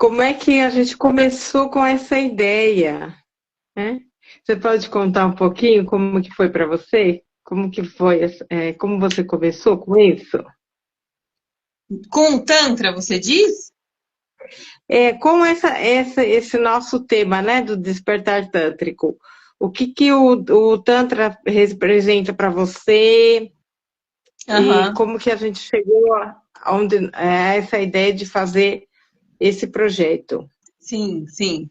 como é que a gente começou com essa ideia, né? Você pode contar um pouquinho como que foi para você? Como que foi, como você começou com isso? Com o Tantra, você diz? Com esse nosso tema, né, do despertar tântrico. O que que o Tantra representa para você e Aham, como que a gente chegou a essa ideia de fazer esse projeto? sim, sim.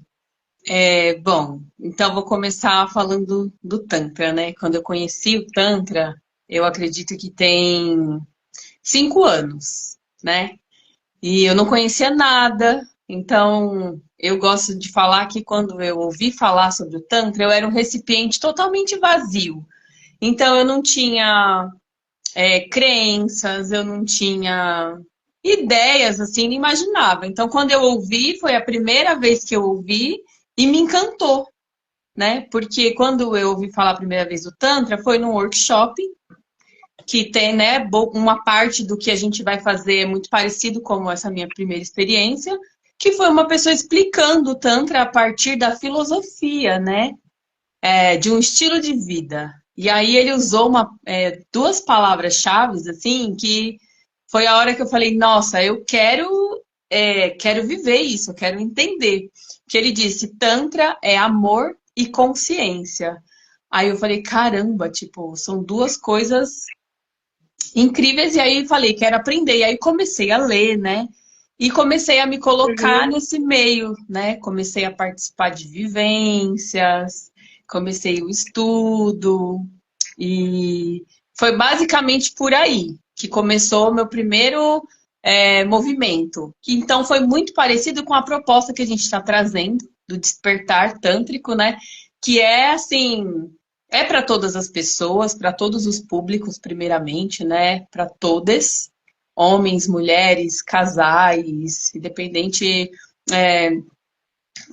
Bom, então vou começar falando do Tantra, né? Quando eu conheci o Tantra, eu acredito que tem 5 anos, né? E eu não conhecia nada, então eu gosto de falar que quando eu ouvi falar sobre o Tantra, eu era um recipiente totalmente vazio. Então eu não tinha crenças, eu não tinha ideias, assim, não imaginava. Então, quando eu ouvi, foi a primeira vez que eu ouvi e me encantou, né? Porque quando eu ouvi falar a primeira vez do Tantra, foi num workshop que tem, né, uma parte do que a gente vai fazer é muito parecido como essa minha primeira experiência, que foi uma pessoa explicando o Tantra a partir da filosofia, né? De um estilo de vida. E aí ele usou duas palavras-chave, assim, que foi a hora que eu falei, nossa, eu quero viver isso, eu quero entender. Que ele disse, Tantra é amor e consciência. Aí eu falei, caramba, tipo, são duas coisas incríveis. E aí falei, quero aprender. E aí comecei a ler, né? E comecei a me colocar Uhum. nesse meio, né? Comecei a participar de vivências, comecei o estudo, e foi basicamente por aí que começou o meu primeiro movimento. Que então foi muito parecido com a proposta que a gente está trazendo do despertar tântrico, né? Que é assim, é para todas as pessoas, para todos os públicos, primeiramente, né? Para todas, homens, mulheres, casais, independente, é,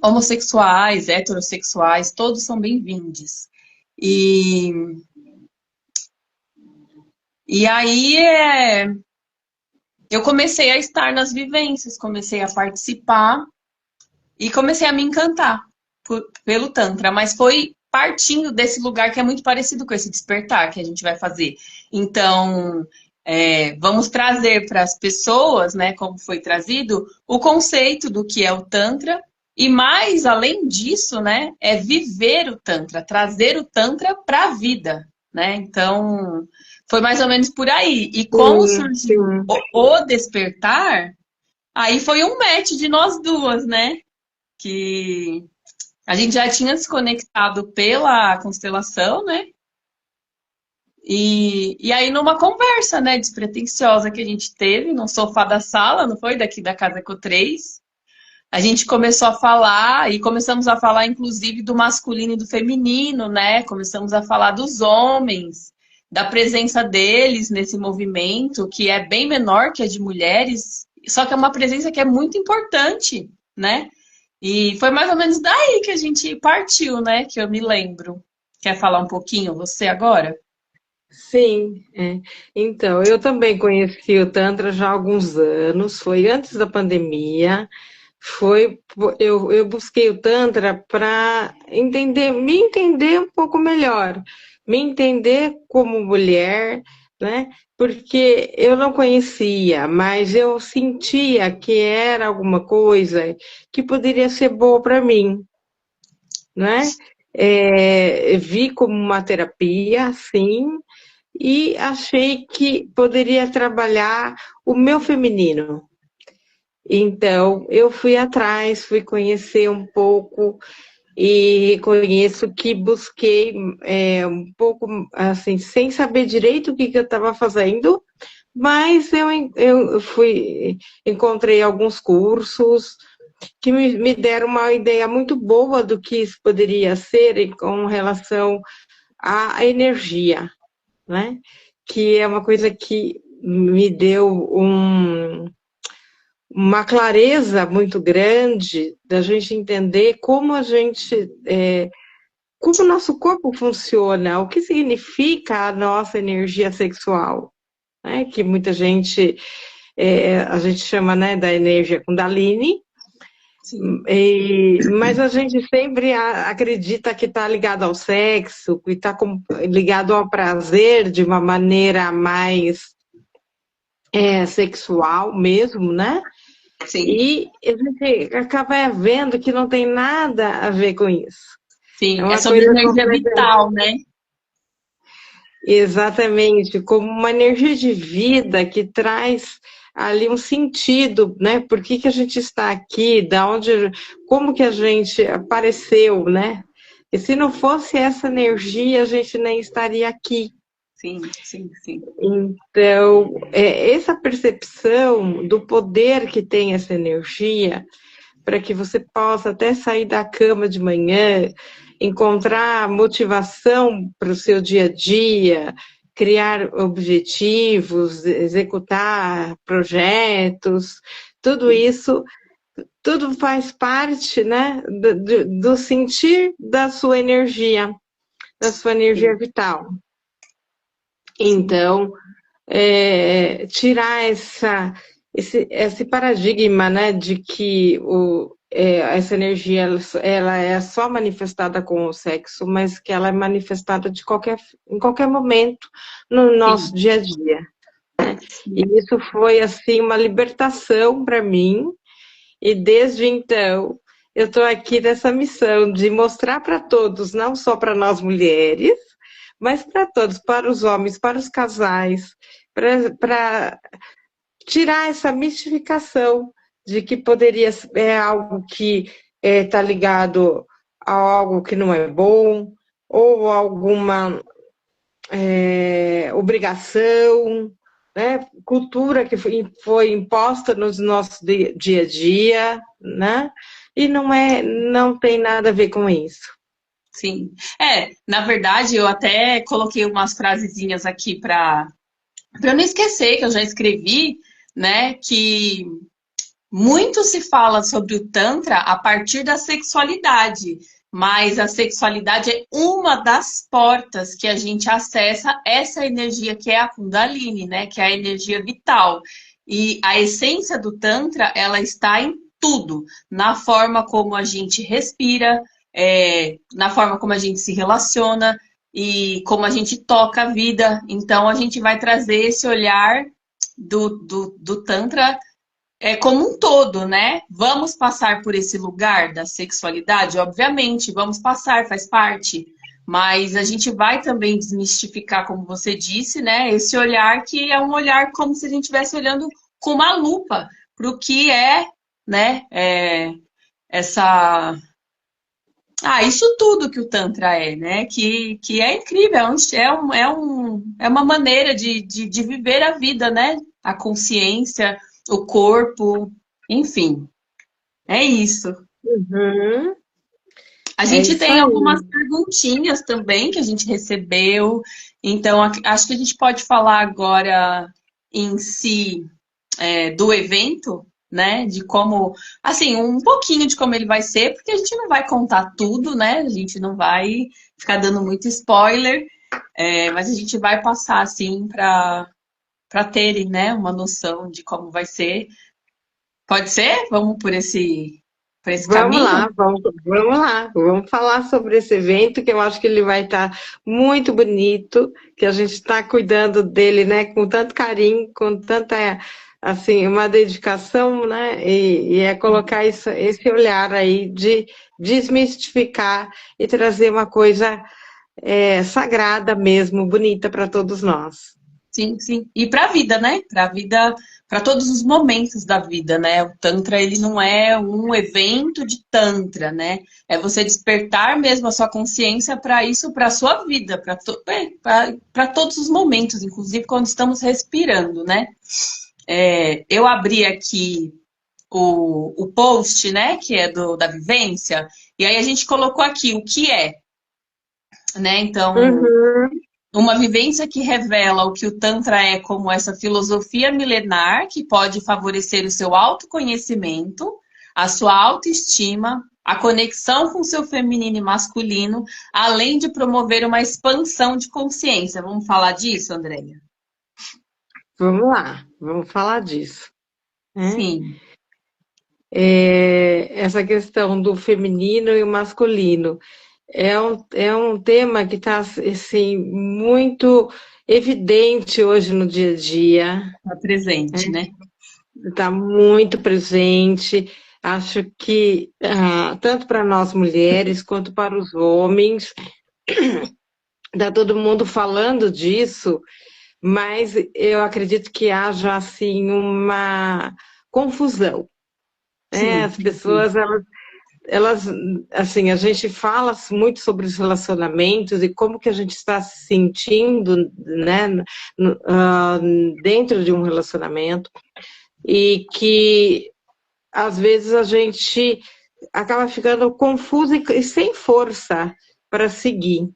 homossexuais, heterossexuais, todos são bem-vindos. E, e aí eu comecei a estar nas vivências, comecei a participar e comecei a me encantar pelo Tantra, mas foi partindo desse lugar que é muito parecido com esse despertar que a gente vai fazer. Então, vamos trazer para as pessoas, né, como foi trazido, o conceito do que é o Tantra. E mais além disso, né, é viver o Tantra, trazer o Tantra para a vida, né? Então, foi mais ou menos por aí. E como Sim, surgiu sim. o despertar, aí foi um match de nós duas, né? Que a gente já tinha se conectado pela constelação, né? E aí, numa conversa, né, despretensiosa que a gente teve no sofá da sala, não foi? Daqui da Casa Eco 3, a gente começou a falar, e começamos a falar, inclusive, do masculino e do feminino, né? Começamos a falar dos homens, da presença deles nesse movimento, que é bem menor que a de mulheres, só que é uma presença que é muito importante, né? E foi mais ou menos daí que a gente partiu, né? Que eu me lembro. Quer falar um pouquinho, você agora? Sim, é. Então, eu também conheci o Tantra já há alguns anos, foi antes da pandemia. Eu busquei o Tantra para entender, me entender um pouco melhor, me entender como mulher, né? Porque eu não conhecia, mas eu sentia que era alguma coisa que poderia ser boa para mim, né? Vi como uma terapia, sim, e achei que poderia trabalhar o meu feminino. Então, eu fui atrás, fui conhecer um pouco e reconheço que busquei um pouco, assim, sem saber direito o que, que eu estava fazendo, mas encontrei alguns cursos que me deram uma ideia muito boa do que isso poderia ser com relação à energia, né? Que é uma coisa que me deu uma clareza muito grande da gente entender como como o nosso corpo funciona, o que significa a nossa energia sexual, né? Que muita gente, a gente chama, né, da energia Kundalini, sim, Mas a gente sempre acredita que está ligado ao sexo, que está ligado ao prazer de uma maneira mais sexual mesmo, né? sim, E a gente acaba vendo que não tem nada a ver com isso. É sim. É uma sobre coisa energia vital, né? exatamente, como uma energia de vida que traz ali um sentido, né? Por que que a gente está aqui? Da onde, como que a gente apareceu, né? E se não fosse essa energia, a gente nem estaria aqui. Sim, sim, sim. Então, essa percepção do poder que tem essa energia, para que você possa até sair da cama de manhã, encontrar motivação para o seu dia a dia, criar objetivos, executar projetos, tudo isso, tudo faz parte, né, do sentir da sua energia Sim, vital. sim, Então, tirar esse paradigma, né, de que essa energia ela é só manifestada com o sexo, mas que ela é manifestada em qualquer momento no nosso sim, dia a dia. E sim, isso foi assim uma libertação para mim, e desde então eu estou aqui nessa missão de mostrar para todos, não só para nós mulheres, mas para todos, para os homens, para os casais, para tirar essa mistificação de que poderia ser algo que está ligado a algo que não é bom, ou alguma obrigação, né? Cultura que foi imposta no nosso dia a dia, né? E não tem nada a ver com isso. sim. Na verdade, eu até coloquei umas frasezinhas aqui para eu não esquecer que eu já escrevi, né? Que muito se fala sobre o Tantra a partir da sexualidade, mas a sexualidade é uma das portas que a gente acessa essa energia que é a Kundalini, né? Que é a energia vital. E a essência do Tantra, ela está em tudo, na forma como a gente respira, na forma como a gente se relaciona e como a gente toca a vida. Então, a gente vai trazer esse olhar do Tantra como um todo, né? Vamos passar por esse lugar da sexualidade? Obviamente, vamos passar, faz parte. Mas a gente vai também desmistificar, como você disse, né? Esse olhar que é um olhar como se a gente estivesse olhando com uma lupa para o que é, né? Essa. Ah, isso tudo que o Tantra é, né? Que é incrível, é uma maneira de viver a vida, né? A consciência, o corpo, enfim, é isso. Uhum, A é gente isso tem algumas aí. perguntinhas também que a gente recebeu, então acho que a gente pode falar agora em si do evento, né? De como, assim, um pouquinho de como ele vai ser, porque a gente não vai contar tudo, né? A gente não vai ficar dando muito spoiler, mas a gente vai passar assim para terem, né, uma noção de como vai ser. Pode ser? Vamos por esse caminho? Vamos lá, vamos falar sobre esse evento que eu acho que ele vai estar muito bonito, que a gente está cuidando dele, né, com tanto carinho, com tanta, assim, uma dedicação, né, e é colocar esse olhar aí de desmistificar e trazer uma coisa sagrada mesmo, bonita para todos nós. Sim, sim. E para a vida, né? Para a vida, para todos os momentos da vida, né? O Tantra, ele não é um evento de Tantra, né? É você despertar mesmo a sua consciência para isso, para a sua vida, para todos os momentos, inclusive quando estamos respirando, né? Eu abri aqui o post, né? Que é da vivência, e aí a gente colocou aqui o que é, né? Então, Uhum. uma vivência que revela o que o Tantra é como essa filosofia milenar que pode favorecer o seu autoconhecimento, a sua autoestima, a conexão com o seu feminino e masculino, além de promover uma expansão de consciência. Vamos falar disso, Andréia? Vamos lá, vamos falar disso, né? Sim, essa questão do feminino e o masculino. É um tema que está assim, muito evidente hoje no dia a dia, Tá presente, né? está muito presente. Acho que tanto para nós mulheres quanto para os homens, está todo mundo falando disso, mas eu acredito que haja assim uma confusão, né? Sim, As pessoas elas, assim, a gente fala muito sobre os relacionamentos e como que a gente está se sentindo, né, dentro de um relacionamento, e que às vezes a gente acaba ficando confuso e sem força para seguir,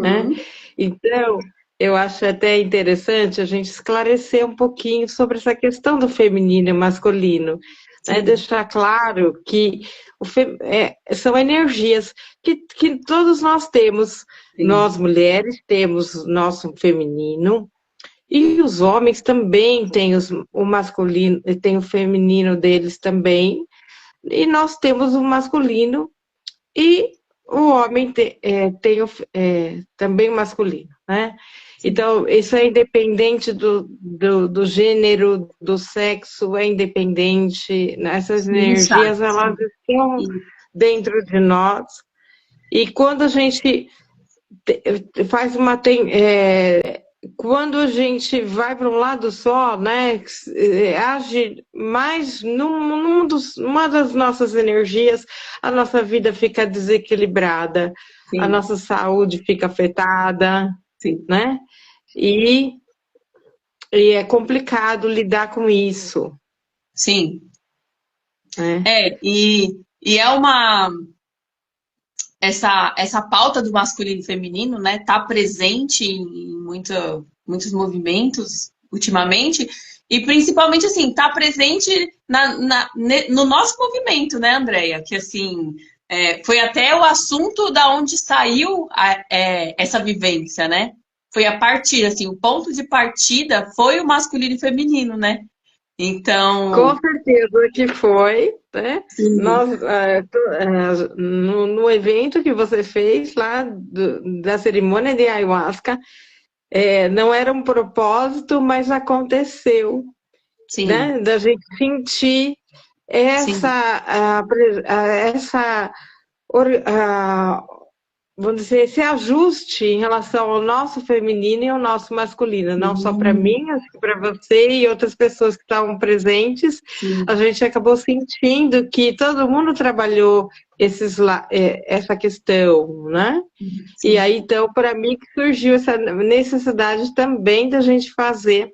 né? uhum, Então, eu acho até interessante a gente esclarecer um pouquinho sobre essa questão do feminino e masculino, né? sim, Deixar claro que são energias que todos nós temos. sim. Nós, mulheres, temos nosso feminino, e os homens também têm o masculino, tem o feminino deles também, e nós temos o masculino e o homem tem também o masculino, né? Sim. Então, isso é independente do gênero, do sexo, é independente. Essas energias, elas Exato. estão dentro de nós. E quando a gente faz quando a gente vai para um lado só, né, age mais numa das nossas energias, a nossa vida fica desequilibrada, a Sim, nossa saúde fica afetada, sim, né? E, e é complicado lidar com isso, sim. né? E é uma essa pauta do masculino e feminino, né, tá presente em muitos movimentos ultimamente, e principalmente assim, tá presente no nosso movimento, né, Andréia? Que assim, foi até o assunto da onde saiu essa vivência, né? Foi a partir, assim, o ponto de partida foi o masculino e feminino, né? Então, Com certeza que foi, né? sim, Nós, no evento que você fez lá da cerimônia de ayahuasca, não era um propósito, mas aconteceu, sim, né? Da gente sentir essa, sim. essa vamos dizer, esse ajuste em relação ao nosso feminino e ao nosso masculino, não só para Sim, mim, acho que para você e outras pessoas que estavam presentes, a sim, gente acabou sentindo que todo mundo trabalhou essa questão, né? E sim. aí, então, para mim, que surgiu essa necessidade também da gente fazer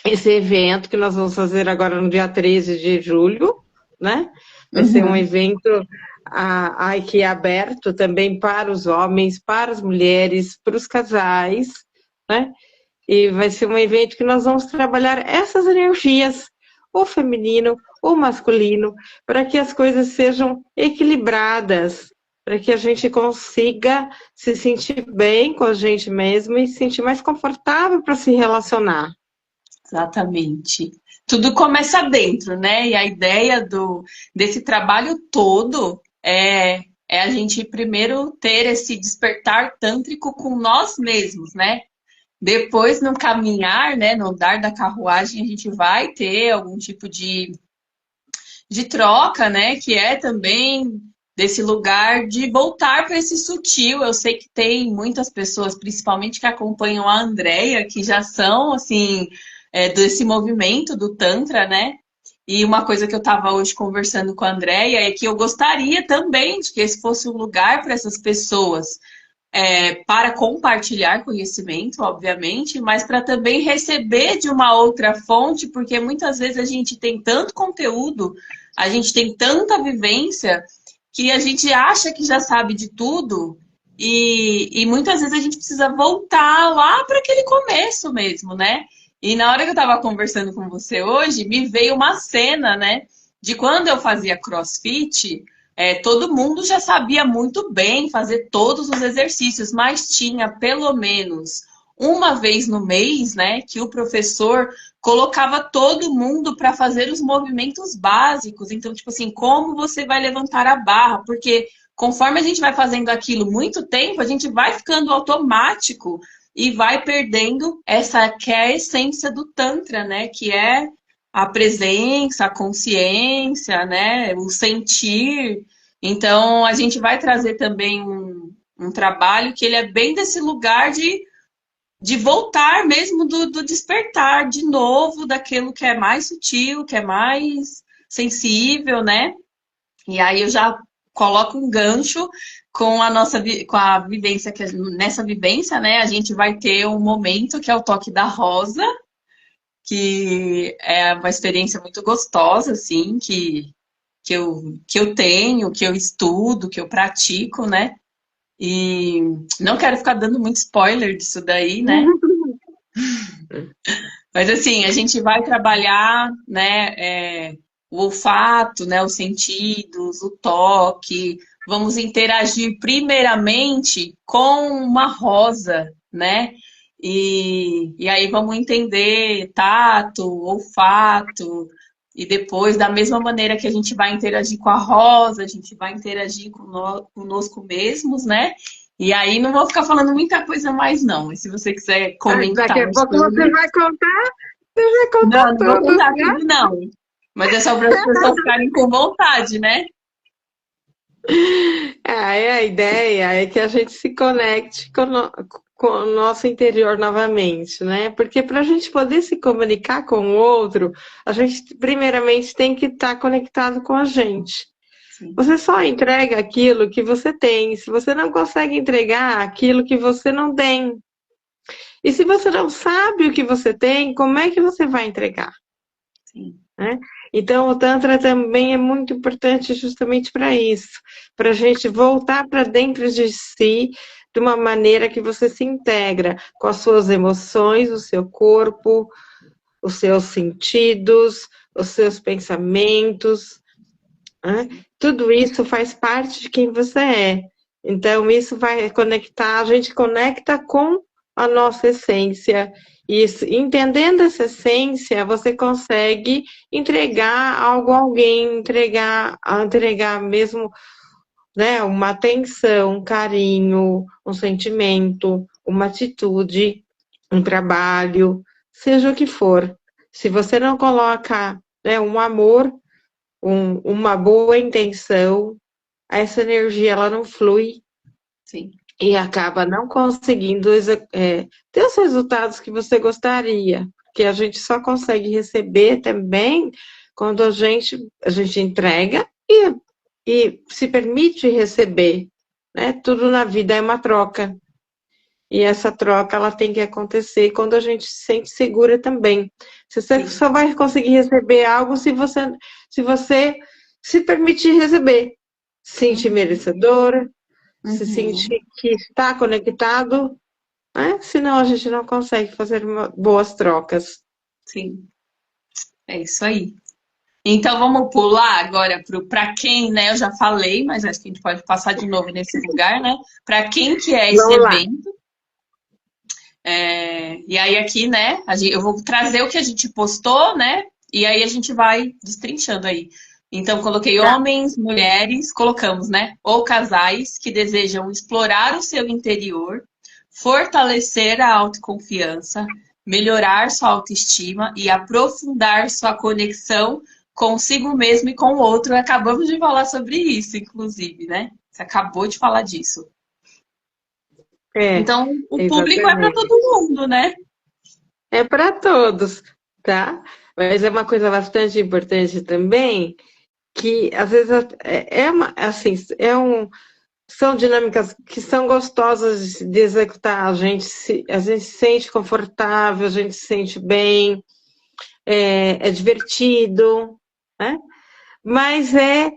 esse evento que nós vamos fazer agora no dia 13 de julho, né? Vai ser um Uhum. evento aqui aberto também para os homens, para as mulheres, para os casais, né? E vai ser um evento que nós vamos trabalhar essas energias, o feminino, o masculino, para que as coisas sejam equilibradas, para que a gente consiga se sentir bem com a gente mesmo e se sentir mais confortável para se relacionar. Exatamente. Tudo começa dentro, né? E a ideia desse trabalho todo é a gente primeiro ter esse despertar tântrico com nós mesmos, né? Depois, no caminhar, né, no andar da carruagem, a gente vai ter algum tipo de troca, né? Que é também desse lugar de voltar para esse sutil. Eu sei que tem muitas pessoas, principalmente que acompanham a Andrea, que já são assim desse movimento do Tantra, né? E uma coisa que eu estava hoje conversando com a Andrea é que eu gostaria também de que esse fosse um lugar para essas pessoas para compartilhar conhecimento, obviamente, mas para também receber de uma outra fonte, porque muitas vezes a gente tem tanto conteúdo, a gente tem tanta vivência, que a gente acha que já sabe de tudo, e muitas vezes a gente precisa voltar lá para aquele começo mesmo, né? E na hora que eu estava conversando com você hoje, me veio uma cena, né? De quando eu fazia CrossFit, todo mundo já sabia muito bem fazer todos os exercícios, mas tinha pelo menos uma vez no mês, né, que o professor colocava todo mundo para fazer os movimentos básicos. Então, tipo assim, como você vai levantar a barra? Porque conforme a gente vai fazendo aquilo muito tempo, a gente vai ficando automático e vai perdendo essa que é a essência do Tantra, né? Que é a presença, a consciência, né? O sentir. Então, a gente vai trazer também um trabalho que ele é bem desse lugar de voltar mesmo do despertar de novo daquilo que é mais sutil, que é mais sensível, né? E aí eu já coloco um gancho com a nossa com a vivência que nessa vivência, né, a gente vai ter um momento que é o toque da rosa, que é uma experiência muito gostosa assim, que eu tenho, que eu estudo, que eu pratico, né? E não quero ficar dando muito spoiler disso daí, né? Mas assim, a gente vai trabalhar, né, o olfato, né, os sentidos, o toque. Vamos interagir primeiramente com uma rosa, né? E aí vamos entender tato, olfato, e depois, da mesma maneira que a gente vai interagir com a rosa, a gente vai interagir conosco mesmos, né? E aí não vou ficar falando muita coisa mais, não. E se você quiser Daqui comentar a pouco você sobre. vai contar Não, não vou tudo, contar né? tudo, não. Mas é só para as pessoas ficarem com vontade, né? A ideia é que a gente se conecte com o nosso interior novamente, né? Porque para a gente poder se comunicar com o outro, a gente primeiramente tem que estar conectado com a gente. Sim, Você só entrega aquilo que você tem. Se você não consegue entregar aquilo que você não tem. E se você não sabe o que você tem, como é que você vai entregar? sim, Né? Então, o Tantra também é muito importante justamente para isso, para a gente voltar para dentro de si de uma maneira que você se integra com as suas emoções, o seu corpo, os seus sentidos, os seus pensamentos, né? Tudo isso faz parte de quem você é. Então, isso vai conectar, a gente conecta com a nossa essência. Isso, entendendo essa essência, você consegue entregar algo a alguém, entregar mesmo, né, uma atenção, um carinho, um sentimento, uma atitude, um trabalho, seja o que for. Se você não coloca, né, um amor, uma boa intenção, essa energia ela não flui sim, e acaba não conseguindo ter os resultados que você gostaria, porque a gente só consegue receber também quando a gente entrega e se permite receber, né? Tudo na vida é uma troca. E essa troca ela tem que acontecer quando a gente se sente segura também. Você sim. só vai conseguir receber algo se você se permitir receber. Se sentir Uhum, merecedora, se uhum, sentir que está conectado, né? Senão a gente não consegue fazer boas trocas. sim. É isso aí. Então vamos pular agora para quem, né? Eu já falei, mas acho que a gente pode passar de novo nesse lugar, né? Para quem que é esse Vamos lá. evento? E aí aqui, né? Eu vou trazer o que a gente postou, né? E aí a gente vai destrinchando aí. Então coloquei Tá. homens, mulheres, colocamos, né? Ou casais que desejam explorar o seu interior, fortalecer a autoconfiança, melhorar sua autoestima e aprofundar sua conexão consigo mesmo e com o outro. Acabamos de falar sobre isso, inclusive, né? Você acabou de falar disso. É, Então, o público é para todo exatamente. mundo, né? É para todos, tá? Mas é uma coisa bastante importante também, que às vezes assim, são dinâmicas que são gostosas de executar, a gente se sente confortável, a gente se sente bem, é divertido, né? Mas é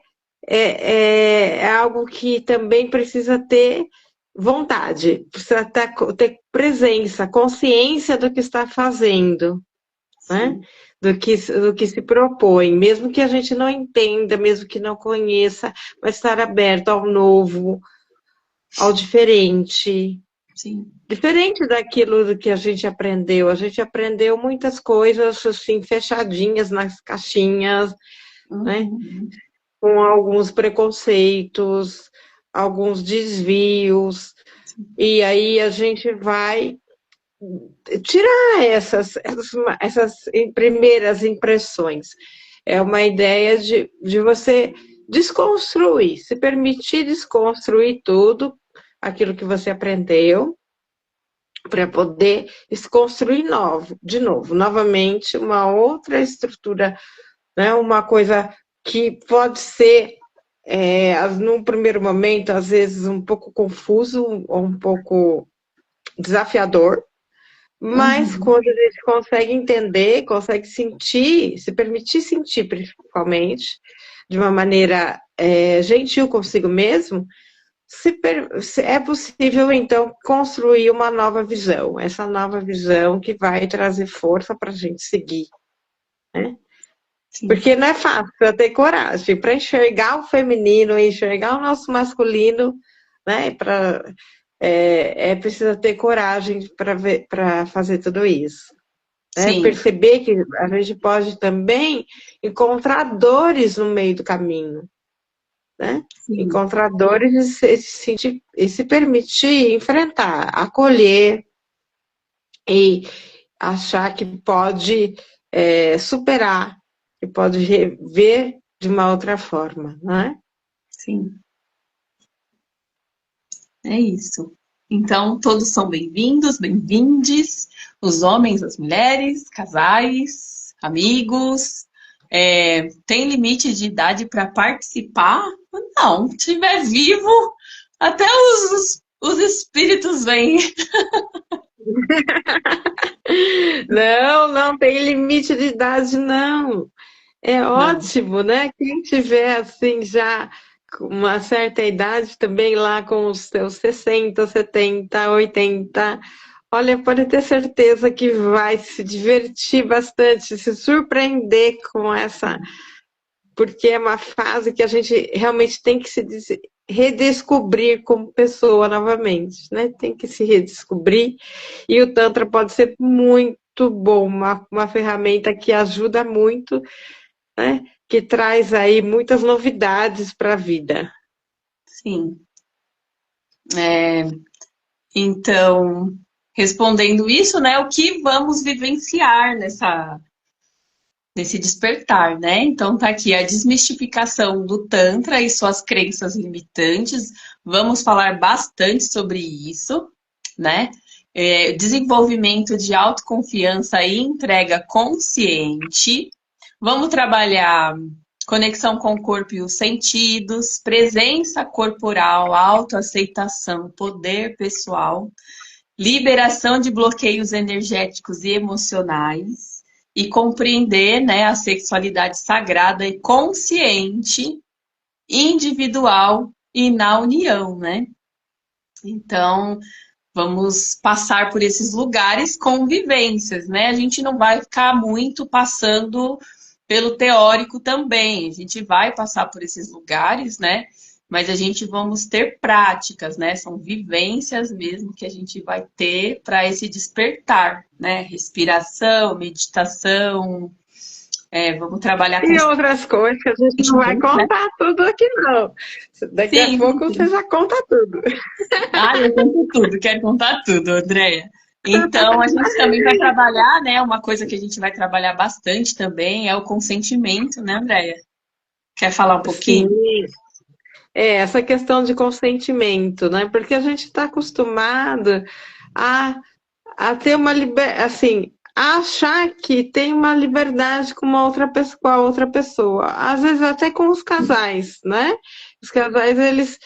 algo que também precisa ter vontade, precisa ter presença, consciência do que está fazendo, né? Sim, Do que se propõe, mesmo que a gente não entenda, mesmo que não conheça, mas estar aberto ao novo, ao diferente, sim. Diferente daquilo do que a gente aprendeu muitas coisas assim, fechadinhas nas caixinhas, né? Uhum. Com alguns preconceitos, alguns desvios, e aí a gente vai tirar essas primeiras impressões. É uma ideia de você desconstruir, se permitir desconstruir tudo aquilo que você aprendeu, para poder se construir de novo, novamente, uma outra estrutura, né? Uma coisa que pode ser, num primeiro momento, às vezes, um pouco confuso ou um pouco desafiador, mas Uhum. quando a gente consegue entender, consegue sentir, se permitir sentir, principalmente, de uma maneira gentil consigo mesmo, é possível, então, construir uma nova visão, essa nova visão que vai trazer força para a gente seguir, né? Sim. Porque não é fácil ter coragem para enxergar o feminino, enxergar o nosso masculino, né? Precisa ter coragem para fazer tudo isso. Né? Sim. Perceber que a gente pode também encontrar dores no meio do caminho, né? Sim. Encontrar dores e se permitir enfrentar, acolher e achar que pode superar, que pode ver de uma outra forma, né? Sim. É isso. Então, todos são bem-vindos, bem-vindes, os homens, as mulheres, casais, amigos. Tem limite de idade para participar? Não, se estiver vivo, até os espíritos vêm. Não, não tem limite de idade, não. É Não. ótimo, né? Quem tiver assim já com uma certa idade, também lá com os seus 60, 70, 80, olha, pode ter certeza que vai se divertir bastante, se surpreender com essa, porque é uma fase que a gente realmente tem que redescobrir como pessoa novamente, né? Tem que se redescobrir, e o Tantra pode ser muito bom, uma ferramenta que ajuda muito, né? Que traz aí muitas novidades para a vida. Sim. Então, respondendo isso, né, o que vamos vivenciar nesse despertar, né? Então tá aqui a desmistificação do Tantra e suas crenças limitantes. Vamos falar bastante sobre isso, né? Desenvolvimento de autoconfiança e entrega consciente. Vamos trabalhar conexão com o corpo e os sentidos, presença corporal, autoaceitação, poder pessoal, liberação de bloqueios energéticos e emocionais e compreender, né, a sexualidade sagrada e consciente, individual e na união, né? Então, vamos passar por esses lugares com vivências, né? A gente não vai ficar muito passando pelo teórico também. A gente vai passar por esses lugares, né? Mas a gente vamos ter práticas, né? São vivências mesmo que a gente vai ter para esse despertar, né? Respiração, meditação, vamos trabalhar com E outras coisas que a gente não vai sentimentos, né? contar tudo aqui, não. Daqui a Sim, pouco você sim. já conta tudo. Ah, eu conto tudo, quero contar tudo, Andréia. Então, a gente também vai trabalhar, né? Uma coisa que a gente vai trabalhar bastante também é o consentimento, né, Andréia? Quer falar um Sim, pouquinho? essa questão de consentimento, né? Porque a gente está acostumado a, a ter uma liberdade, assim, a achar que tem uma liberdade com uma outra pessoa, com a outra pessoa. Às vezes até com os casais, né? Os casais, eles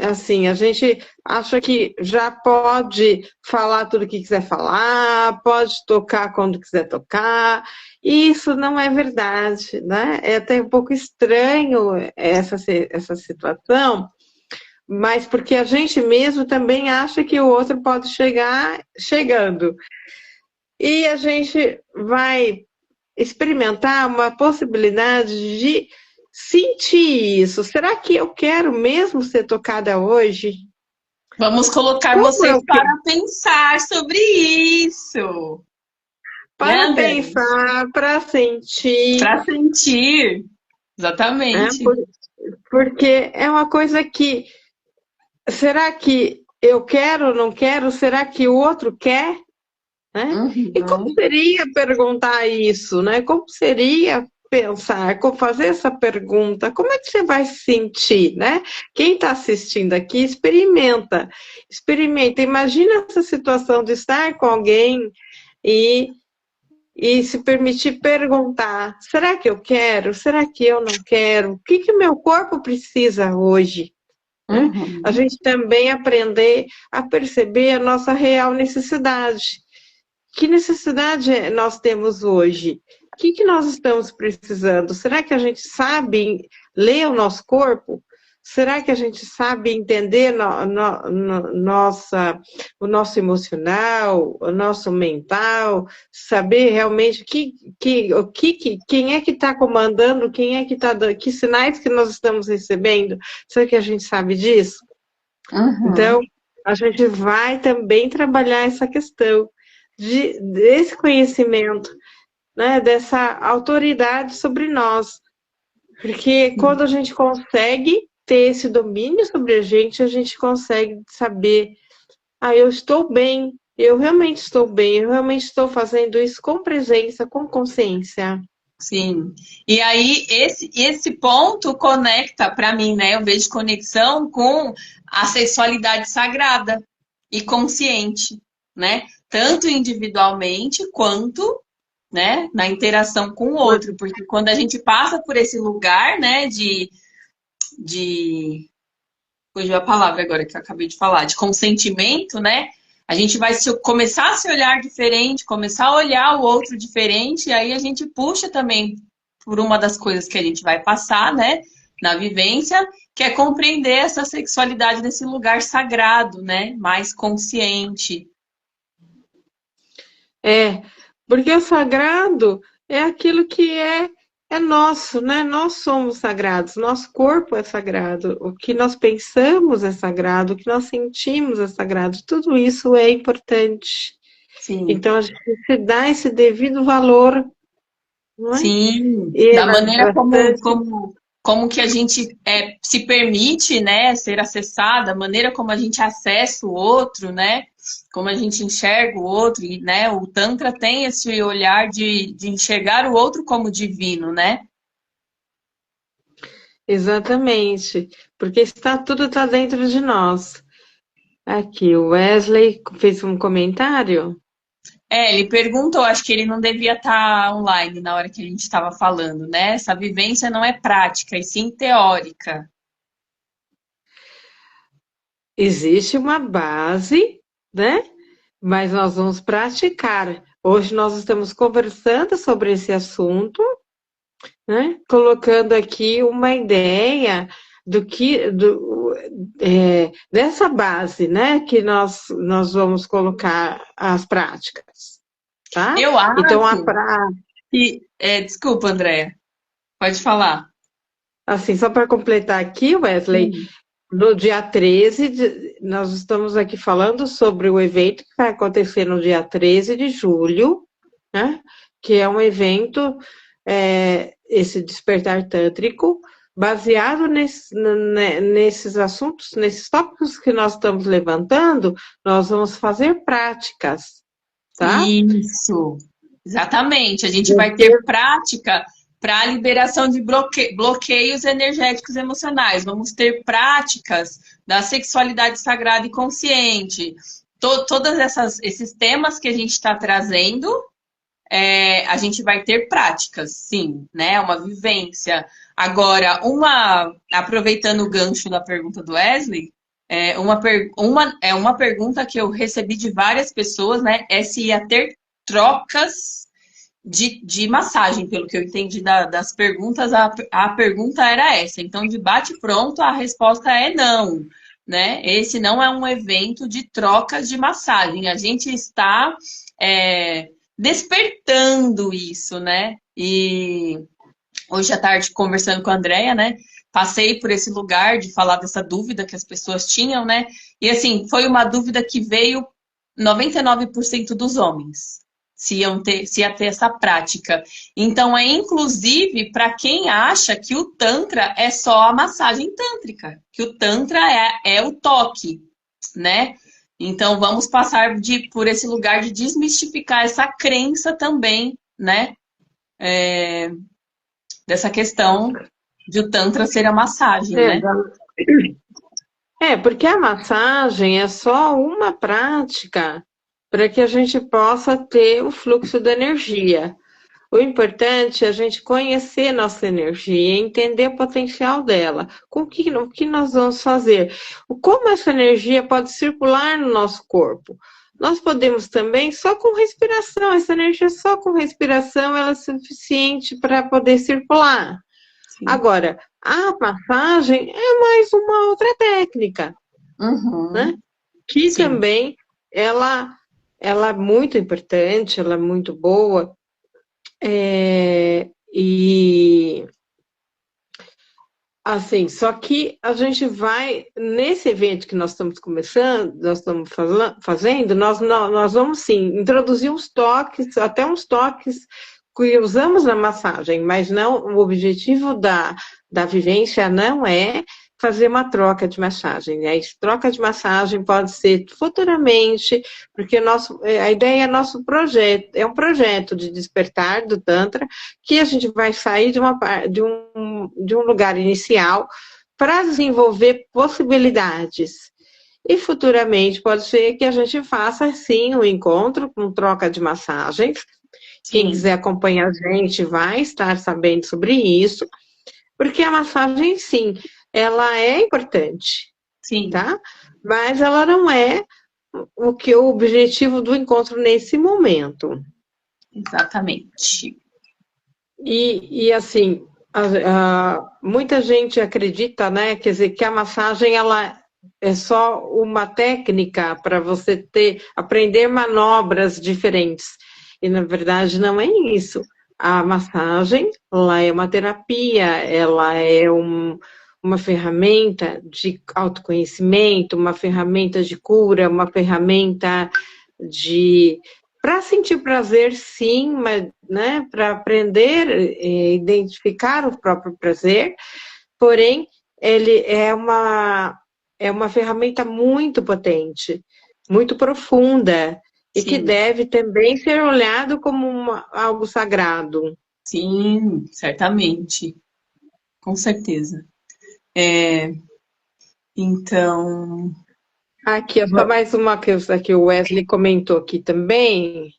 assim, a gente acha que já pode falar tudo o que quiser falar, pode tocar quando quiser tocar, e isso não é verdade, né? É até um pouco estranho essa situação, mas porque a gente mesmo também acha que o outro pode chegar chegando. E a gente vai experimentar uma possibilidade de sentir isso. Será que eu quero mesmo ser tocada hoje? Vamos colocar Como você eu quero? para pensar sobre isso, né, Para André? pensar, para sentir, Para sentir, né? exatamente. Porque é uma coisa que, será que eu quero ou não quero? Será que o outro quer? Né? E como Uhum, seria perguntar isso, né? Como seria pensar, como fazer essa pergunta? Como é que você vai se sentir, né? Quem está assistindo aqui, experimenta, experimenta. Imagina essa situação de estar com alguém e, e se permitir perguntar: será que eu quero? Será que eu não quero? O que que o meu corpo precisa hoje? Né? A uhum. gente também aprender a perceber a nossa real necessidade. Que necessidade nós temos hoje? O que que nós estamos precisando? Será que a gente sabe ler o nosso corpo? Será que a gente sabe entender o nosso emocional, o nosso mental, saber realmente quem é que está comandando, quem é que está dando, que sinais que nós estamos recebendo? Será que a gente sabe disso? Então, Uhum. a gente vai também trabalhar essa questão desse conhecimento, né, dessa autoridade sobre nós. Porque quando a gente consegue ter esse domínio sobre a gente consegue saber, eu estou bem, eu realmente estou bem, eu realmente estou fazendo isso com presença, com consciência. Sim. E aí, esse ponto conecta para mim, né? Eu vejo conexão com a sexualidade sagrada e consciente, né? Tanto individualmente quanto, né, na interação com o outro. Porque quando a gente passa por esse lugar, né, de fugiu a palavra agora que eu acabei de falar, de consentimento, né? A gente vai começar a se olhar diferente, começar a olhar o outro diferente, e aí a gente puxa também por uma das coisas que a gente vai passar, né? Na vivência, que é compreender essa sexualidade nesse lugar sagrado, né? Mais consciente. É, porque o sagrado é aquilo que é nosso, né? Nós somos sagrados, nosso corpo é sagrado, o que nós pensamos é sagrado, o que nós sentimos é sagrado, tudo isso é importante. Sim. Então a gente se dá esse devido valor, não é? Sim, E é da maneira bastante. como que a gente se permite, né, ser acessada, a maneira como a gente acessa o outro, né, como a gente enxerga o outro, e, né, o Tantra tem esse olhar de enxergar o outro como divino, né? Exatamente, porque tudo está dentro de nós. Aqui, o Wesley fez um comentário. É, ele perguntou, acho que ele não devia estar online na hora que a gente estava falando, né? Essa vivência não é prática, e sim teórica. Existe uma base, né? Mas nós vamos praticar. Hoje nós estamos conversando sobre esse assunto, né? Colocando aqui uma ideia dessa base, né? Que nós vamos colocar as práticas, tá? Eu Então, acho que, desculpa, Andréia, pode falar. assim, só para completar aqui, Wesley, Sim. no dia 13, nós estamos aqui falando sobre o evento que vai acontecer no dia 13 de julho, né? Que é um evento, esse despertar tântrico, baseado nesses assuntos, nesses tópicos que nós estamos levantando, nós vamos fazer práticas, tá? Isso, exatamente. A gente vai ter prática para a liberação de bloqueios energéticos emocionais. Vamos ter práticas da sexualidade sagrada e consciente. Todos esses temas que a gente está trazendo, a gente vai ter práticas, sim, né? Uma vivência. Agora, aproveitando o gancho da pergunta do Wesley, uma pergunta que eu recebi de várias pessoas, né? É se ia ter trocas de massagem, pelo que eu entendi das perguntas, a pergunta era essa. Então, de bate-pronto, a resposta é não. Né? Esse não é um evento de trocas de massagem. A gente está despertando isso, né? E hoje à tarde conversando com a Andrea, né? Passei por esse lugar de falar dessa dúvida que as pessoas tinham, né? E assim, foi uma dúvida que veio 99% dos homens. Se ia ter essa prática. Então, é inclusive para quem acha que o Tantra é só a massagem tântrica, que o Tantra é o toque, né? Então, vamos passar por esse lugar de desmistificar essa crença também, né? Dessa questão de o Tantra ser a massagem, É, né? porque a massagem é só uma prática para que a gente possa ter o fluxo da energia. O importante é a gente conhecer nossa energia, entender o potencial dela. O que nós vamos fazer? Como essa energia pode circular no nosso corpo? Nós podemos também só com respiração. Essa energia só com respiração ela é suficiente para poder circular. Sim. Agora, a massagem é mais uma outra técnica, né? Uhum. Que Sim, também ela é muito importante, ela é muito boa. E assim, só que a gente vai, nesse evento que nós estamos começando, nós estamos fazendo, nós vamos sim introduzir uns toques, até uns toques que usamos na massagem, mas não, o objetivo da vivência não é fazer uma troca de massagem, né? Essa troca de massagem pode ser futuramente, porque a ideia é nosso projeto, é um projeto de despertar do Tantra, que a gente vai sair de um lugar inicial para desenvolver possibilidades. E futuramente pode ser que a gente faça, sim, um encontro com troca de massagens. Quem sim, quiser acompanhar a gente vai estar sabendo sobre isso, porque a massagem, sim, ela é importante, sim, tá? Mas ela não é o objetivo do encontro nesse momento. exatamente. E assim, muita gente acredita, né? Quer dizer, que a massagem ela é só uma técnica para você aprender manobras diferentes. E na verdade não é isso. A massagem, ela é uma terapia, ela é uma ferramenta de autoconhecimento, uma ferramenta de cura, uma ferramenta de para sentir prazer, sim, mas, né, para aprender identificar o próprio prazer, porém, ele é uma ferramenta muito potente, muito profunda, e que Sim, deve também ser olhado como algo sagrado. sim, certamente, com certeza. É, então, Aqui, é só va- mais uma coisa que o Wesley comentou aqui também,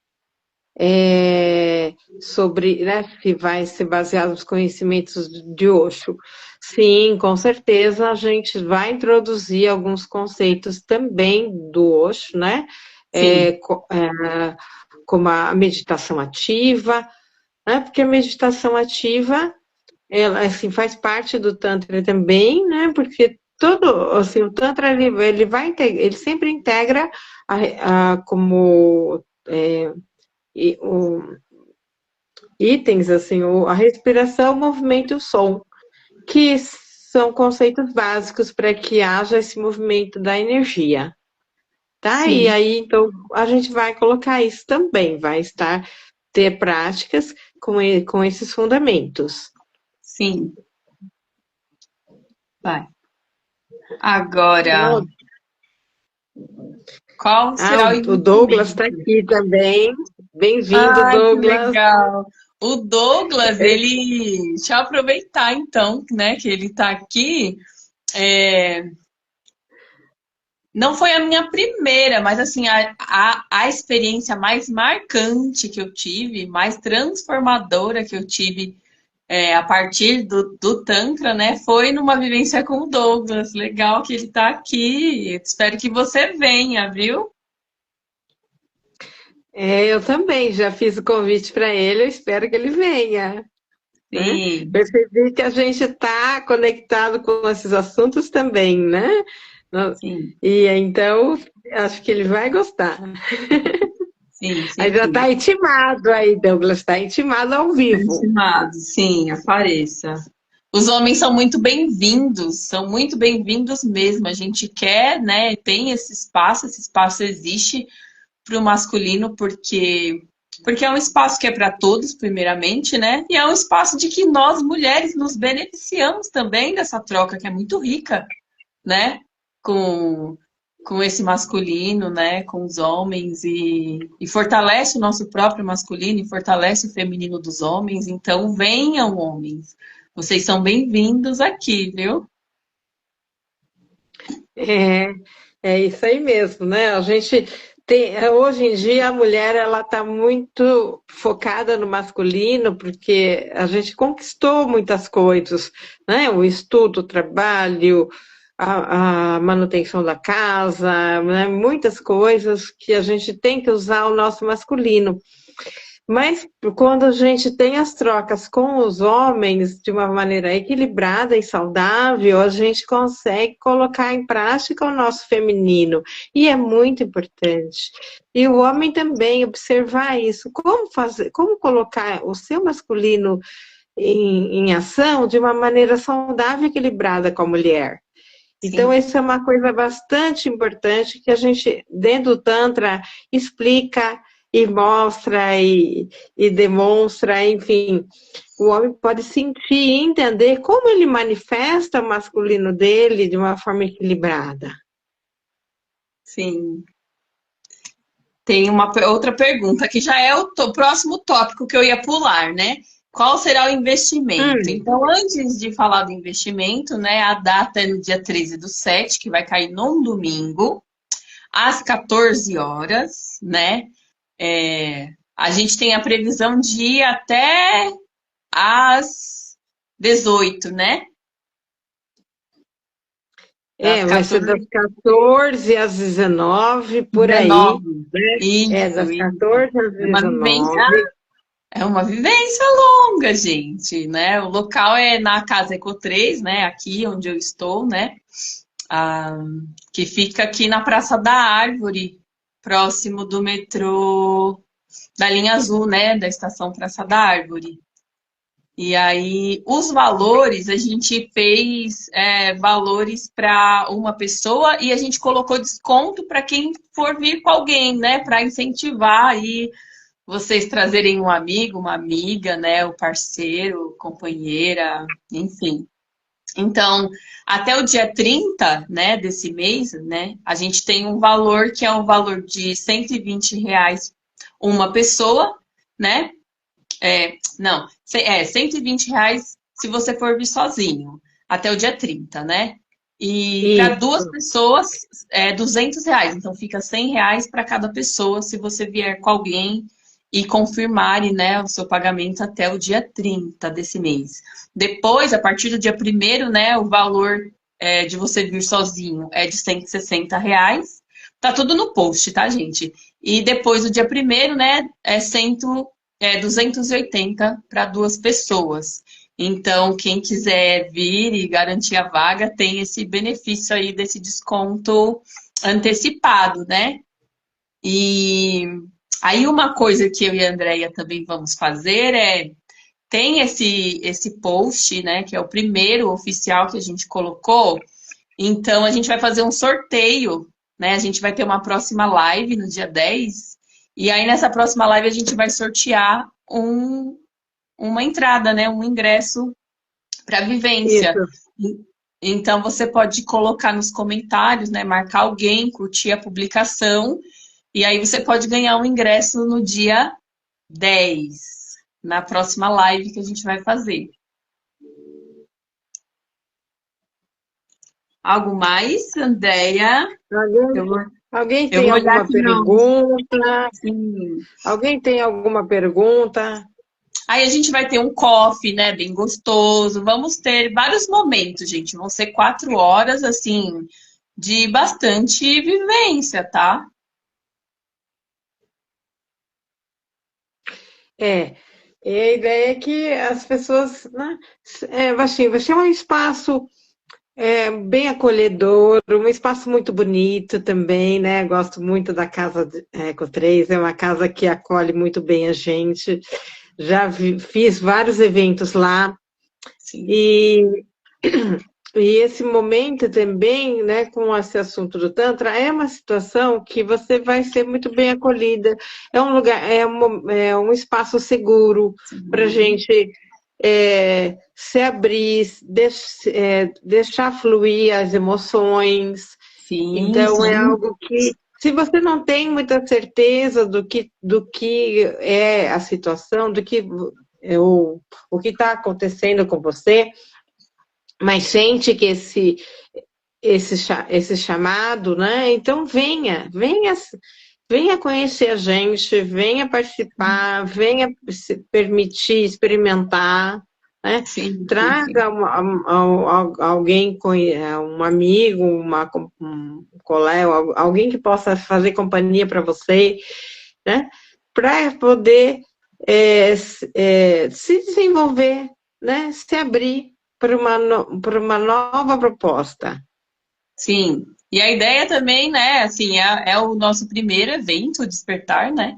sobre, né, se vai ser baseado nos conhecimentos de Osho. Sim, com certeza a gente vai introduzir alguns conceitos também do Osho, né? sim, Como a meditação ativa, né? Porque a meditação ativa, ela assim, faz parte do Tantra também, né? Porque assim, o Tantra ele sempre integra como itens, assim, a respiração, o movimento e o som, que são conceitos básicos para que haja esse movimento da energia, tá? E sim, aí, então, a gente vai colocar isso também, ter práticas com esses fundamentos. sim, vai. Agora, qual será o O Douglas está investimento? aqui também. Bem-vindo, Ai, que Douglas. legal. O Douglas, ele. Deixa eu aproveitar então, né, que ele está aqui. É, não foi a minha primeira, mas assim, a experiência mais marcante que eu tive, mais transformadora que eu tive a partir do Tantra, né? Foi numa vivência com o Douglas. Legal que ele tá aqui. Espero que você venha, viu? Eu também já fiz o convite para ele, eu espero que ele venha. Né? Sim, Percebi que a gente está conectado com esses assuntos também, né? sim, E então, acho que ele vai gostar. Sim, Aí sem já está dúvida. intimado aí, Douglas, está intimado ao vivo. Intimado, sim, apareça. Os homens são muito bem-vindos mesmo. A gente quer, né? Tem esse espaço existe para o masculino porque é um espaço que é para todos, primeiramente, né? E é um espaço de que nós mulheres nos beneficiamos também dessa troca que é muito rica, né? Com com esse masculino, né, com os homens e fortalece o nosso próprio masculino e fortalece o feminino dos homens. Então, venham, homens. Vocês são bem-vindos aqui, viu? É, é isso aí mesmo, né? A gente tem, hoje em dia a mulher ela está muito focada no masculino porque a gente conquistou muitas coisas, né? O estudo, o trabalho, a manutenção da casa, né? Muitas coisas que a gente tem que usar o nosso masculino. Mas quando a gente tem as trocas com os homens de uma maneira equilibrada e saudável, a gente consegue colocar em prática o nosso feminino. E é muito importante. E o homem também observar isso. Como fazer, como colocar o seu masculino em ação de uma maneira saudável e equilibrada com a mulher. Então, Sim, isso é uma coisa bastante importante que a gente, dentro do Tantra, explica e mostra e demonstra, enfim. O homem pode sentir e entender como ele manifesta o masculino dele de uma forma equilibrada. sim. Tem uma outra pergunta que já é o próximo tópico que eu ia pular, né? Qual será o investimento? Hum, Então, antes de falar do investimento, né, a data é no dia 13/7, que vai cair num domingo, às 14 horas, né? A gente tem a previsão de ir até às 18, né? Das vai ser 14 das 14 às 19, às por aí. 19. É Isso, das isso. 14 às É uma vivência, 19. é uma vivência longa, gente, né? O local é na Casa Eco 3, né? Aqui onde eu estou, né? Ah, que fica aqui na Praça da Árvore, próximo do metrô da linha azul, né? Da estação Praça da Árvore. E aí, os valores, a gente fez valores para uma pessoa e a gente colocou desconto para quem for vir com alguém, né? Para incentivar aí vocês trazerem um amigo, uma amiga, né? O parceiro, companheira, enfim. Então, até o dia 30, né, desse mês, né, a gente tem um valor que é um valor de R$ 120 uma pessoa, né? Não, R$ 120 se você for vir sozinho, até o dia 30, né? E para duas Isso. pessoas é R$ 200, então fica R$ 100 para cada pessoa se você vier com alguém e confirmarem, né, o seu pagamento até o dia 30 desse mês. Depois, a partir do dia 1º, né, o valor de você vir sozinho é de R$ 160. Tá tudo no post, tá, gente? E depois do dia 1º, né, é 280 para duas pessoas. Então, quem quiser vir e garantir a vaga tem esse benefício aí desse desconto antecipado, né? E aí uma coisa que eu e a Andrea também vamos fazer tem esse post, né, que é o primeiro oficial que a gente colocou. Então a gente vai fazer um sorteio, né? A gente vai ter uma próxima live no dia 10 e aí nessa próxima live a gente vai sortear uma entrada, né, um ingresso para vivência. Isso. Então você pode colocar nos comentários, né, marcar alguém, curtir a publicação, e aí você pode ganhar um ingresso no dia 10, na próxima live que a gente vai fazer. Algo mais, Andréia? Eu Alguém, vou, alguém eu tem vou olhar alguma aqui no. pergunta? Sim. Alguém tem alguma pergunta? Aí a gente vai ter um coffee, né, bem gostoso. Vamos ter vários momentos, gente. Vão ser 4 horas, assim, de bastante vivência, tá? É, e a ideia é que as pessoas, né, vai ser um espaço É bem acolhedor, um espaço muito bonito também, né? Gosto muito da Casa Eco 3, é uma casa que acolhe muito bem a gente. Fiz vários eventos lá Sim. e, e esse momento também, né, com esse assunto do Tantra, é uma situação que você vai ser muito bem acolhida. É um lugar, é um espaço seguro para a Seguro. gente se abrir, deixar fluir as emoções. Sim, Então, é sim. algo que, se você não tem muita certeza do que é a situação, o que está acontecendo com você, mas sente que esse chamado, né? Então, venha conhecer a gente, venha participar, venha se permitir experimentar, né? Sim, sim, sim. Traga alguém, um amigo, um colega, alguém que possa fazer companhia para você, né? Para poder se desenvolver, né? Se abrir para uma nova proposta. Sim. E a ideia também, né, assim, é o nosso primeiro evento, Despertar, né?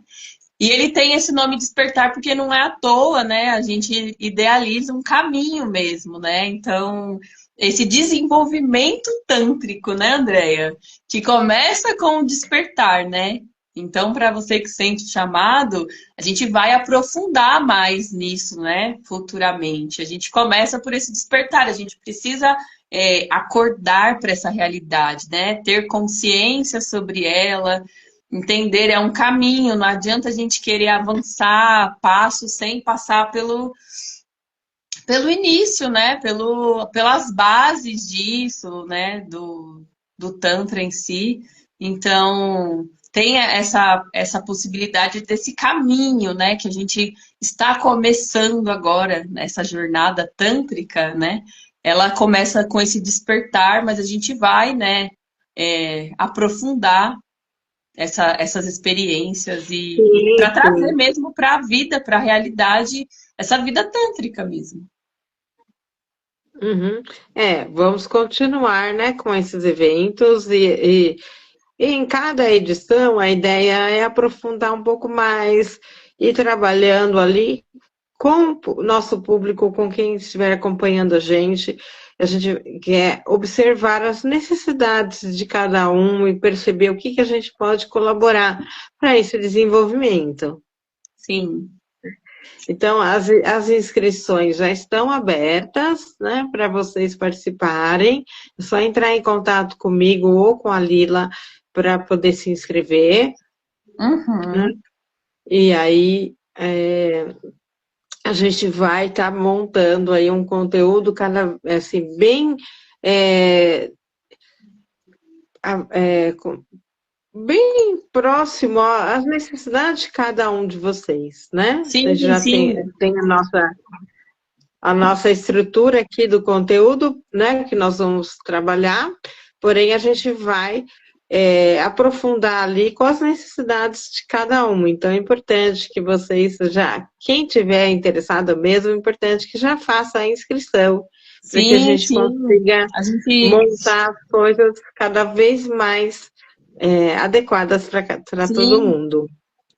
E ele tem esse nome Despertar porque não é à toa, né? A gente idealiza um caminho mesmo, né? Então, esse desenvolvimento tântrico, né, Andréia? Que começa com o despertar, né? Então, para você que sente chamado, a gente vai aprofundar mais nisso, né? Futuramente. A gente começa por esse despertar, a gente precisa acordar para essa realidade, né? Ter consciência sobre ela, entender é um caminho, não adianta a gente querer avançar passo sem passar pelo início, né? Pelas bases disso, né? Do Tantra em si. Então, tem essa possibilidade desse caminho, né? Que a gente está começando agora, nessa jornada tântrica, né? Ela começa com esse despertar, mas a gente vai, né? Aprofundar essas experiências e Sim, para trazer sim. mesmo para a vida, para a realidade, essa vida tântrica mesmo. Uhum. Vamos continuar, né, com esses eventos e em cada edição a ideia é aprofundar um pouco mais e trabalhando ali com o nosso público, com quem estiver acompanhando a gente quer observar as necessidades de cada um e perceber o que que a gente pode colaborar para esse desenvolvimento. Sim. Então, as inscrições já estão abertas, né, para vocês participarem. É só entrar em contato comigo ou com a Lila para poder se inscrever, né? Uhum. E aí a gente vai estar montando aí um conteúdo cada assim bem é, a- é, com- bem próximo às necessidades de cada um de vocês, né? Vocês Sim, já sim. tem a nossa estrutura aqui do conteúdo, né, que nós vamos trabalhar, porém a gente vai aprofundar ali com as necessidades de cada um. Então é importante que vocês quem tiver interessado mesmo, é importante que já faça a inscrição, para que a Sim, gente sim. consiga A gente, montar as coisas cada vez mais adequadas para todo sim, mundo.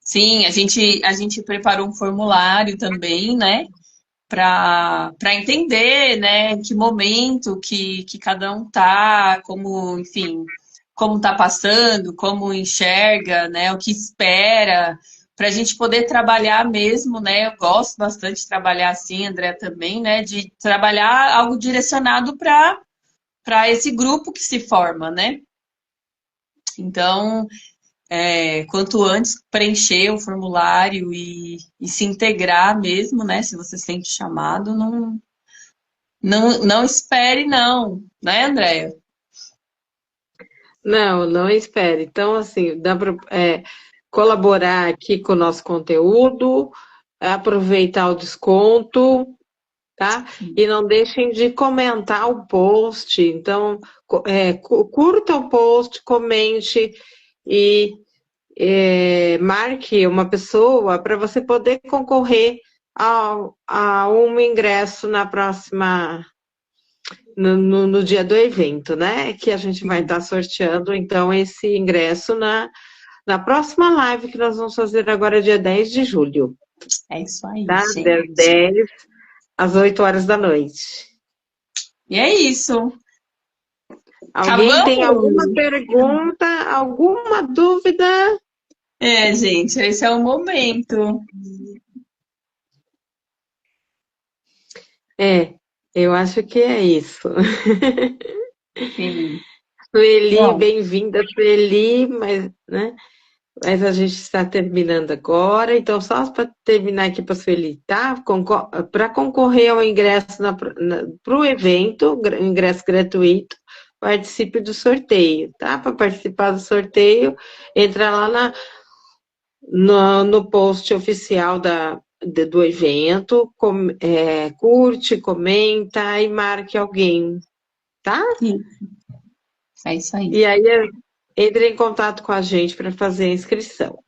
sim, a gente preparou um formulário também, né? Para entender, né, em que momento que cada um tá, como, enfim, como tá passando, como enxerga, né, o que espera, para a gente poder trabalhar mesmo, né? Eu gosto bastante de trabalhar assim, André também, né, de trabalhar algo direcionado para esse grupo que se forma, né? Então, quanto antes preencher o formulário e se integrar mesmo, né? Se você sente chamado, não espere, não, né, Andréia? Não, não espere. Então, assim, dá para colaborar aqui com o nosso conteúdo, aproveitar o desconto, tá? E não deixem de comentar o post. Então, curta o post, comente e marque uma pessoa para você poder concorrer a um ingresso no dia do evento, né? Que a gente vai Sim, estar sorteando, então, esse ingresso na próxima live que nós vamos fazer agora, dia 10 de julho, é isso aí, tá? Das gente. 10 às 8 horas da noite. E é isso. Alguém tem alguma Acabamos? pergunta, alguma dúvida? É, gente, esse é o momento. É, eu acho que é isso. Sim. Sueli, Bom, bem-vinda, Sueli, mas, né? Mas a gente está terminando agora, então só para terminar aqui para a Sueli, tá? Para concorrer ao ingresso para o evento, ingresso gratuito, participe do sorteio, tá? Para participar do sorteio, entra lá no post oficial do evento, curte, comenta e marque alguém, tá? sim, é isso aí. E aí entre em contato com a gente para fazer a inscrição.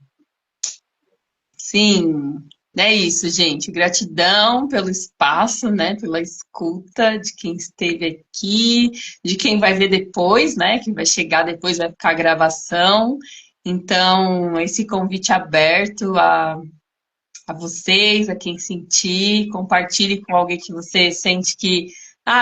Sim, é isso, gente. Gratidão pelo espaço, né? Pela escuta de quem esteve aqui, de quem vai ver depois, né? Que vai chegar depois, vai ficar a gravação. Então, esse convite aberto a vocês, a quem sentir, compartilhe com alguém que você sente que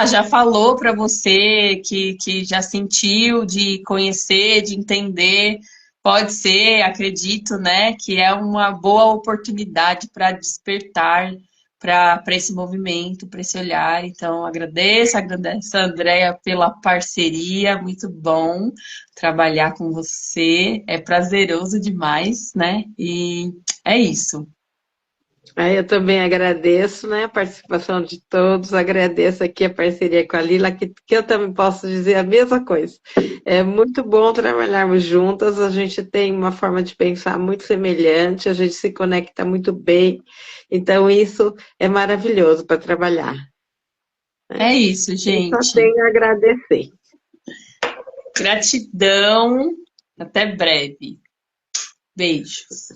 já falou para você, que já sentiu de conhecer, de entender. Pode ser, acredito, né, que é uma boa oportunidade para despertar para esse movimento, para esse olhar. Então, agradeço a Andrea pela parceria, muito bom trabalhar com você, é prazeroso demais, né? E é isso. Aí eu também agradeço, né, a participação de todos, agradeço aqui a parceria com a Lila, que eu também posso dizer a mesma coisa. É muito bom trabalharmos juntas, a gente tem uma forma de pensar muito semelhante, a gente se conecta muito bem, então isso é maravilhoso para trabalhar, É né? isso, Eu só gente. tenho a agradecer. Gratidão. Até breve. Beijos.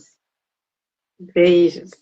Beijos.